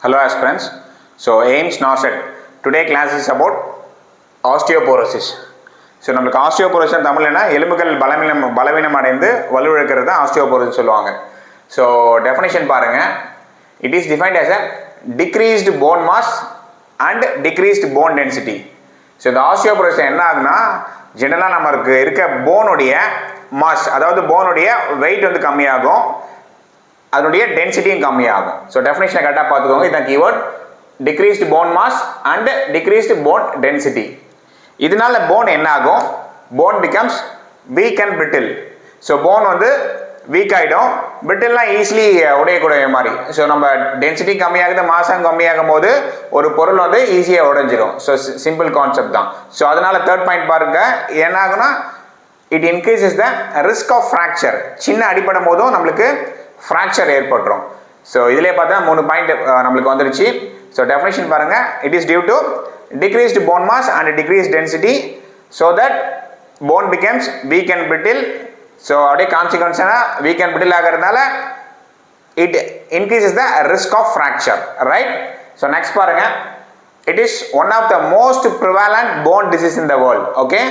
Hello aspirants. So AIMS NORCET. Today class is about osteoporosis. So நம்மளுக்கு osteoporosis தமிழ்னா எலும்புகள் பலவீனம் அடைந்து வலுவிழக்கிறது தான் ஆஸ்டியோபோரோசிஸ் சொல்லுவாங்க. ஸோ டெஃபினேஷன் பாருங்கள். It is defined as a decreased phone mass and decreased phone density. So இந்த osteoporosis என்ன ஆகுதுன்னா ஜென்ரலாக நமக்கு இருக்க போனுடைய மாஸ், அதாவது போனுடைய வெயிட் வந்து கம்மியாகும், அதனுடைய டென்சிட்டியும் கம்மியாகும். ஸோ டெஃபினேஷனை கரெக்டாக பார்த்துக்கோங்க. இதுதான் keyword, decreased phone mass and decreased phone density. இதனால போன் என்ன ஆகும்? Phone becomes week and brittle. So phone வந்து வீக் ஆகிடும், பிரிட்டில்லாம் ஈஸிலி உடையக்கூடிய மாதிரி. ஸோ நம்ம டென்சிட்டி கம்மியாகுது, மாசம் கம்மியாகும் போது ஒரு பொருள் வந்து ஈஸியாக உடைஞ்சிரும். ஸோ சிம்பிள் கான்செப்ட் தான். ஸோ அதனால தேர்ட் பாயிண்ட் பாருங்க, என்ன ஆகுனா it increases the risk of fracture. சின்ன அடிப்படும் போதும் நம்மளுக்கு ஃப்ராக்சர் ஏற்பட்டுரும். ஸோ இதிலே பார்த்தா 3 பாயிண்ட் நம்மளுக்கு வந்துருச்சு. ஸோ டெஃபினேஷன் பாருங்க, it is due to decreased bone mass and decreased density so that bone becomes weak and brittle. So அதே consequence weak and brittle ஆகிறதுனால it increases the risk of fracture, right? So next பாருங்க, it is one of the most prevalent bone disease in the world. Okay,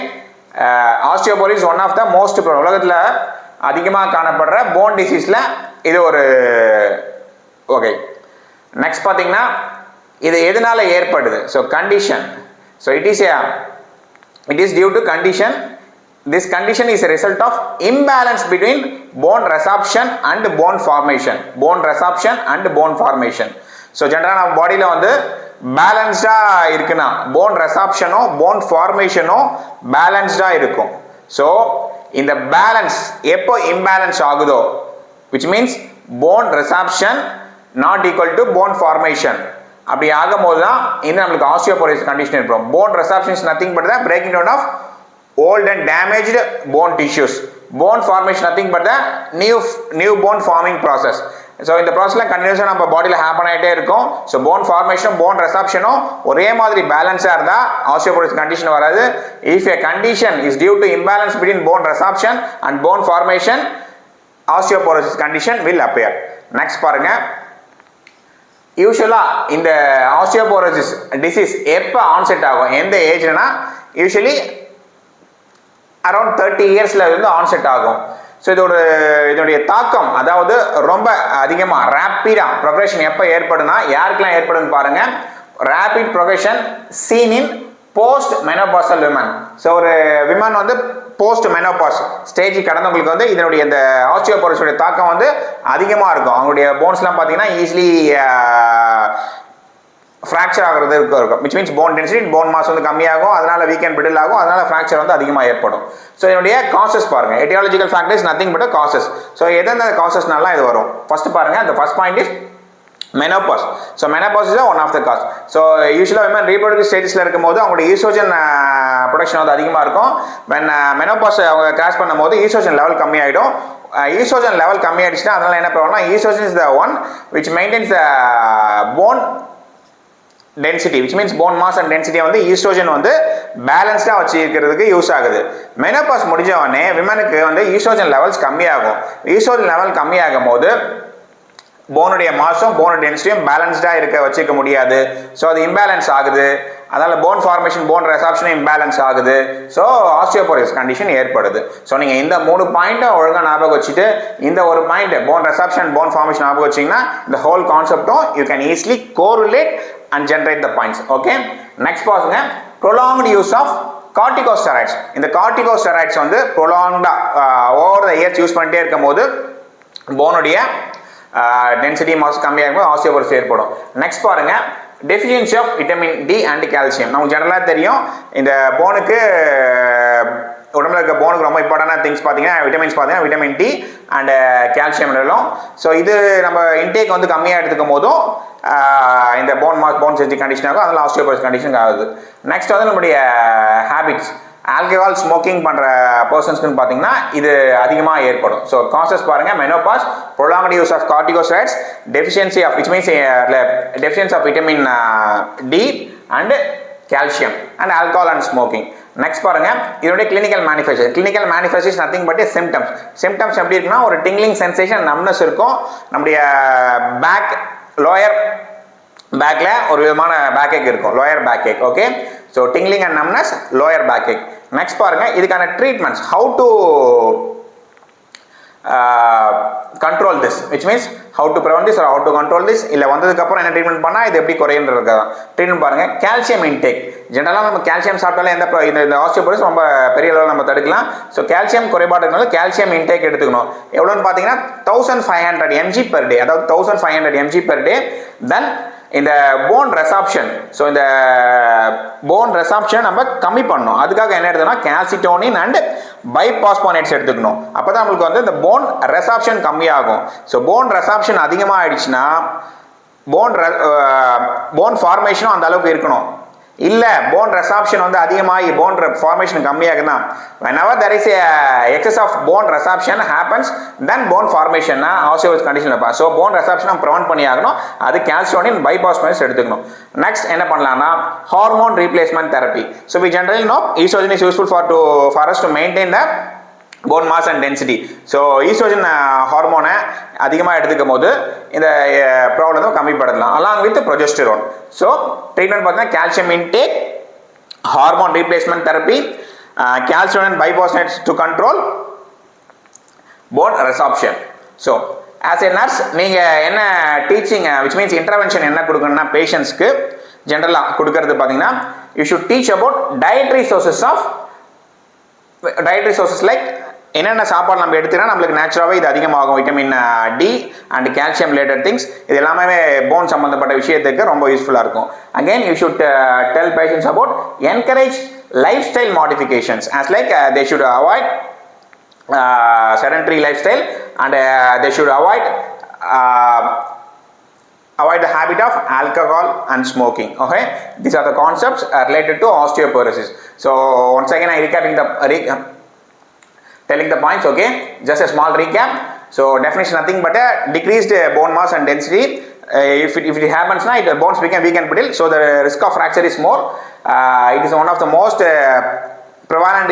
osteoporosis is one of the most prevalent, உலகத்தில் அதிகமாக காணப்படுற phone டிசீஸ்ல இது ஒரு. Okay, next பார்த்தீங்கன்னா இது எதனால ஏற்படுது? So condition. So it is due to condition. This condition is a result of imbalance between bone resorption and bone formation. bone resorption and bone formation. So ஜென்ரலாக நம்ம பாடியில் வந்து பேலன்ஸ்டாக இருக்குன்னா போன் ரெசாப்ஷனோ போன் ஃபார்மேஷனோ பேலன்ஸ்டாக இருக்கும். ஸோ இந்த பேலன்ஸ் எப்போ இம்பேலன்ஸ் ஆகுதோ, which means bone resorption not equal to bone formation, அப்படி ஆகும்போது தான் இந்த நம்மளுக்கு ஆஸ்டியோபோரோசிஸ் கண்டிஷன் இருக்கும். Bone resorption is nothing but the breaking down of old and damaged bone tissues. Bone formation nothing but the new bone forming process. So இந்த ப்ராசஸில் கண்டினியூஸாக நம்ம பாடியில் ஹேப்பன் ஆகிட்டே இருக்கும். ஸோ போன் ஃபார்மேஷனும் போன் ரெசாப்ஷனும் ஒரே மாதிரி பேலன்ஸாக இருந்தால் ஆஸ்டியோபோரோசிஸ் கண்டிஷன் வராது. If a condition is due to imbalance between bone resorption and bone formation, osteoporosis condition will appear. Next பாருங்க, யூஸ்வலாக இந்த ஆஸ்டியோபோரோசிஸ் டிசீஸ் எப்போ ஆன்செட் ஆகும், எந்த ஏஜ்னா யூஸ்வலி அரௌண்ட் 30 இயர்ஸில் வந்து ஆன்செட் ஆகும். ஸோ இதோடைய தாக்கம், அதாவது ரொம்ப அதிகமாக ரேப்பிடாக ப்ரொக்ரெஷன் எப்போ ஏற்படுனா யாருக்கெல்லாம் ஏற்படுன்னு பாருங்கள். Rapid progression seen in post menopausal women. So ஒரு விமன் வந்து போஸ்ட் மெனோபாஸ் ஸ்டேஜ் கடந்தவங்களுக்கு வந்து இதனுடைய இந்த ஆஸ்டியோபோரோசிஸோட தாக்கம் வந்து அதிகமாக இருக்கும். அவங்களுடைய போன்ஸ்லாம் பார்த்தீங்கன்னா ஈஸிலி ஃப்ராக்சர் ஆகிறது இருக்கும். Which means phone density, phone mass வந்து கம்மியாகும், அதனால வீக் அண்ட் பிரிட்டில் ஆகும், அதனால ஃப்ராக்சர் வந்து அதிகமாக ஏற்படும். ஸோ இதனுடைய காசஸ் பாருங்க, etiological factors nothing but causes. So எந்தெந்த காசஸ்னால இது வரும்? ஃபர்ஸ்ட் பாருங்க, அந்த first point is menopause. So menopause is one of the cause. So usually women reproductive stagesல இருக்கும்போது அவங்களுடைய ஈஸ்ட்ரோஜன் ப்ரொடக்ஷன் வந்து அதிகமாக இருக்கும். when menopause அவங்க கிராஸ் பண்ணும்போது ஈஸ்ட்ரோஜன் லெவல் கம்மியாயிடும். ஈஸ்ட்ரோஜன் லெவல் கம்மியாயிடுச்சுன்னா அதனால என்ன ப்ராப்ளம்னா estrogen is the one which maintains the bone density, which means bone mass and density வந்து ஈஸ்ட்ரோஜன் வந்து பேலன்ஸ்டாக வச்சு இருக்கிறதுக்கு யூஸ் ஆகுது. மெனோபாஸ் முடிஞ்ச உடனே விமனுக்கு வந்து ஈஸ்ட்ரோஜன் லெவல்ஸ் கம்மியாகும். ஈஸ்ட்ரோஜன் லெவல் கம்மியாகும் போது போனுடைய மாஸும் போன் டென்சிட்டியும் பேலன்ஸ்டாக இருக்க வச்சுக்க முடியாது. ஸோ அது இம்பேலன்ஸ் ஆகுது. அதனால் போன் ஃபார்மேஷன் போன் ரெசாப்ஷனும் இம்பேலன்ஸ் ஆகுது. ஸோ ஆஸ்டியோபோரோசிஸ் கண்டிஷன் ஏற்படுது. ஸோ நீங்கள் இந்த 3 பாயிண்ட்டை ஒழுங்காக ஞாபகம் வச்சுட்டு இந்த ஒரு point bone resorption bone formation ஞாபகம் வச்சிங்கன்னா இந்த ஹோல் கான்செப்டும் you can easily correlate and generate the points. Okay, next பாருங்க, ப்ரொலாங்டு யூஸ் ஆஃப் கார்டிகோஸ்டெராய்ட்ஸ். இந்த கார்டிகோஸ்டெராய்ட்ஸ் வந்து ப்ரொலாங்டாக ஓவர் த இயர்ஸ் யூஸ் பண்ணிட்டே இருக்கும் போது போனுடைய டென்சிட்டி மாஸ் கம்மியாகும், ஆஸ்டியோபோரோசிஸ் ஏற்படும். நெக்ஸ்ட் பாருங்க, deficiency of vitamin D and calcium. நமக்கு ஜெனரலாக தெரியும் இந்த போனுக்கு, உடம்புல இருக்க போனுக்கு ரொம்ப இம்பார்ட்டன்டான திங்ஸ் பார்த்தீங்கன்னா விட்டமின்ஸ் பார்த்தீங்கன்னா விட்டமின் டி அண்ட் கால்சியம் இருக்கும். ஸோ இது நம்ம இன்டேக் வந்து கம்மியாக எடுத்துக்கும் போதும் இந்த phone mass phone density condition ஆகும், அதனால ஆஸ்டியோபோரோசிஸ் கண்டிஷன் ஆகுது. நெக்ஸ்ட் வந்து நம்மளுடைய ஹேபிட்ஸ், ஆல்கஹால் ஸ்மோக்கிங் பண்ணுற பர்சன்ஸ்க்குன்னு பார்த்தீங்கன்னா இது அதிகமாக ஏற்படும். ஸோ காசஸ் பாருங்கள், menopause, prolonged use of corticosteroids, deficiency of, which means deficiency of vitamin D and calcium, and alcohol and smoking. Next பாருங்க, இதோட clinical manifestation. Clinical manifestation nothing but symptoms. Symptoms எப்படி இருக்குன்னா ஒரு டிங்லிங் சென்சேஷன், நம்னஸ் இருக்கும். நம்முடைய back lower பேக்ல ஒரு விதமான பேக் ஏக் இருக்கும், lower back ache. Okay, so tingling and numbness, lower back ache. Next பாருங்க, இதுக்கான treatments, how to control this, which means how to prevent this or how to control this, இல்ல வந்ததுக்கு அப்புறம் என்ன ட்ரீட்மெண்ட் பண்ணா இது எப்படி குறையும்ன்றது தான் ட்ரீட்மெண்ட். பாருங்க, கால்சியம் இன்டேக். ஜெனரலாக நம்ம கால்சியம் சாப்பிட்டாலே இந்த ஆஸ்டியோபோரோசிஸ் ரொம்ப பெரிய அளவில் நம்ம தடுக்கலாம். ஸோ கால்சியம் குறைபாடு இருக்கனால கால்சியம் இன்டேக் எடுத்துக்கணும். எவ்வளோன்னு பார்த்தீங்கன்னா 1500 mg per day, அதாவது 1500 mg per day. தென் இந்த போன் ரெசாப்ஷன், ஸோ இந்த போன் ரெசாப்ஷன் நம்ம கம்மி பண்ணணும். அதுக்காக என்ன எடுத்தோம்னா கால்சிட்டோனின் அண்ட் பைபாஸ்போனேட்ஸ் எடுத்துக்கணும். அப்போ தான் நம்மளுக்கு வந்து இந்த போன் ரெசாப்ஷன் கம்மியாகும். ஸோ போன் ரெசாப்ஷன் அதிகமாக ஆயிடுச்சுன்னா போன் ஃபார்மேஷனும் அந்த அளவுக்கு இருக்கணும். இல்லை போன் ரெசாப்ஷன் வந்து அதிகமாகி போன் ஃபார்மேஷன் கம்மியாகுதுன்னா, whenever there is a excess of bone resorption happens, then bone formation osteoporosis condition இருப்பா. ஸோ போன் ரெசாப்ஷன் நம்ம ப்ரிவென்ட் பண்ணி ஆகணும். அது கால்சியோனின் பைபாஸ்போனேட்ஸ் எடுத்துக்கணும். நெக்ஸ்ட் என்ன பண்ணலாம்னா hormone replacement therapy. So we generally know estrogen is useful for us to maintain the bone mass and density. So estrogen ஹார்மோனை அதிகமாக எடுத்துக்கும் போது இந்த ப்ராப்ளம் கம்மிப்படுத்தலாம், along with progesterone. So treatment பார்த்தீங்கன்னா calcium intake, hormone replacement therapy, calcium and bisphosphonates to control bone resorption. So as a nurse நீங்கள் என்ன teaching which means intervention என்ன கொடுக்கணும்னா பேஷண்ட்ஸ்க்கு ஜென்ரலாக கொடுக்கறது பார்த்தீங்கன்னா you should teach about dietary sources like என்னென்ன சாப்பாடு நம்ம எடுத்துக்கினா நம்மளுக்கு நேச்சுரலாகவே இது அதிகமாகும். Vitamin D and calcium related things, இது எல்லாமே போன் சம்மந்தப்பட்ட விஷயத்துக்கு ரொம்ப யூஸ்ஃபுல்லாக இருக்கும். Again you should tell patients about encourage life style modifications as like they should avoid sedentary lifestyle and they should avoid the habit of alcohol and smoking. Okay, these are the concepts related to osteoporosis. So once again I telling the points. Okay, just a small recap. So definition nothing but a decreased bone mass and density. If it happens now, the bones become weak and brittle, so the risk of fracture is more. It is one of the most prevalent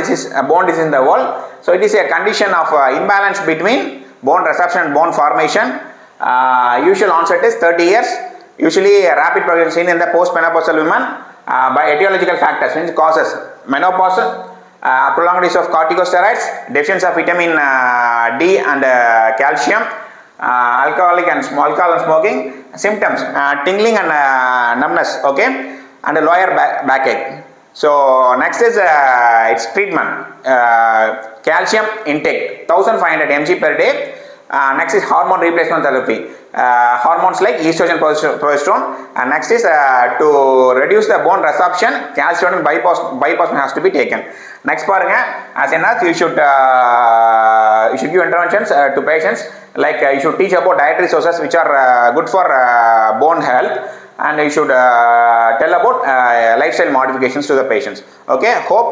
bone disease in the world. So it is a condition of imbalance between bone resorption and bone formation. Usual onset is 30 years. Usually rapid progression seen in the postmenopausal women by etiological factors, means causes menopause, prolonged use of corticosteroids, deficiency of vitamin D and calcium, alcohol and smoking. Symptoms tingling and numbness. Okay, and a lower backache. So next is its treatment. Calcium intake 1500 mg per day. Next is hormone replacement therapy. Hormones like estrogen, progesterone. And next is to reduce the bone resorption, calcium and bypass has to be taken. Next பாருங்க, as a nurse you should give interventions to patients like you should teach about dietary sources which are good for bone health, and you should tell about lifestyle modifications to the patients. Okay, hope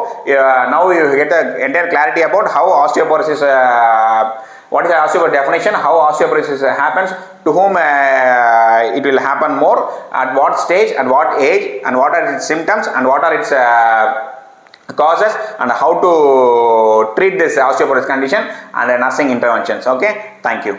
now you get the entire clarity about how osteoporosis, what is the osteoporosis definition, how osteoporosis happens, to whom it will happen more, at what stage, at what age, and what are its symptoms, and what are its causes, and how to treat this osteoporosis condition, and nursing interventions. Okay, thank you.